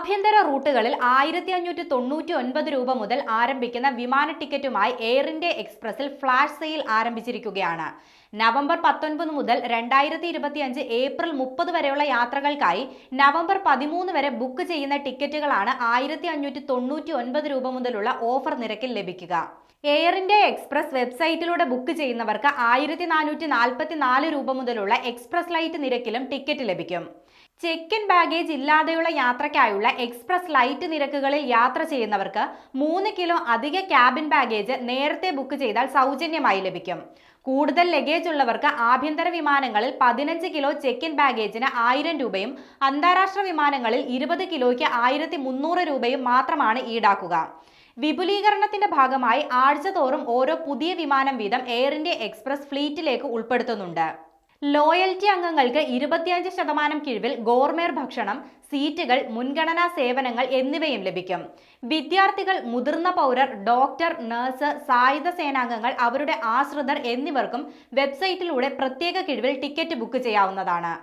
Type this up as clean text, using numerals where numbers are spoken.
ആഭ്യന്തര റൂട്ടുകളിൽ 1599 രൂപ മുതൽ ആരംഭിക്കുന്ന വിമാന ടിക്കറ്റുമായി എയർ ഇന്ത്യ എക്സ്പ്രസിൽ ഫ്ലാഷ് സെയിൽ ആരംഭിച്ചിരിക്കുകയാണ്. നവംബർ 19 മുതൽ 2025 ഏപ്രിൽ 30 വരെയുള്ള യാത്രകൾക്കായി നവംബർ 13 വരെ ബുക്ക് ചെയ്യുന്ന ടിക്കറ്റുകളാണ് 1599 രൂപ മുതലുള്ള ഓഫർ നിരക്കിൽ ലഭിക്കുക. എയർ ഇന്ത്യ എക്സ്പ്രസ് വെബ്സൈറ്റിലൂടെ ബുക്ക് ചെയ്യുന്നവർക്ക് 1444 രൂപ മുതലുള്ള എക്സ്പ്രസ് ലൈറ്റ് നിരക്കിലും ടിക്കറ്റ് ലഭിക്കും. ചെക്ക് ഇൻ ബാഗേജ് ഇല്ലാതെയുള്ള യാത്രയ്ക്കായുള്ള എക്സ്പ്രസ് ലൈറ്റ് നിരക്കുകളിൽ യാത്ര ചെയ്യുന്നവർക്ക് 3 കിലോ അധിക ക്യാബിൻ ബാഗേജ് നേരത്തെ ബുക്ക് ചെയ്താൽ സൗജന്യമായി ലഭിക്കും. കൂടുതൽ ലഗേജ് ഉള്ളവർക്ക് ആഭ്യന്തര വിമാനങ്ങളിൽ 15 കിലോ ചെക്ക് ഇൻ ബാഗേജിന് 1000 രൂപയും അന്താരാഷ്ട്ര വിമാനങ്ങളിൽ 20 കിലോയ്ക്ക് 1300 രൂപയും മാത്രമാണ് ഈടാക്കുക. വിപുലീകരണത്തിന്റെ ഭാഗമായി ആഴ്ചതോറും ഓരോ പുതിയ വിമാനം വീതം എയർ ഇന്ത്യ എക്സ്പ്രസ് ഫ്ലീറ്റിലേക്ക് ഉൾപ്പെടുത്തുന്നുണ്ട്. ലോയൽറ്റി അംഗങ്ങൾക്ക് 25% കിഴിവിൽ ഗോർമേർ ഭക്ഷണം, സീറ്റുകൾ, മുൻഗണനാ സേവനങ്ങൾ എന്നിവയും ലഭിക്കും. വിദ്യാർത്ഥികൾ, മുതിർന്ന പൗരർ, ഡോക്ടർ, നഴ്സ്, സായുധ സേനാംഗങ്ങൾ, അവരുടെ ആശ്രിതർ എന്നിവർക്കും വെബ്സൈറ്റിലൂടെ പ്രത്യേക കിഴിവിൽ ടിക്കറ്റ് ബുക്ക് ചെയ്യാവുന്നതാണ്.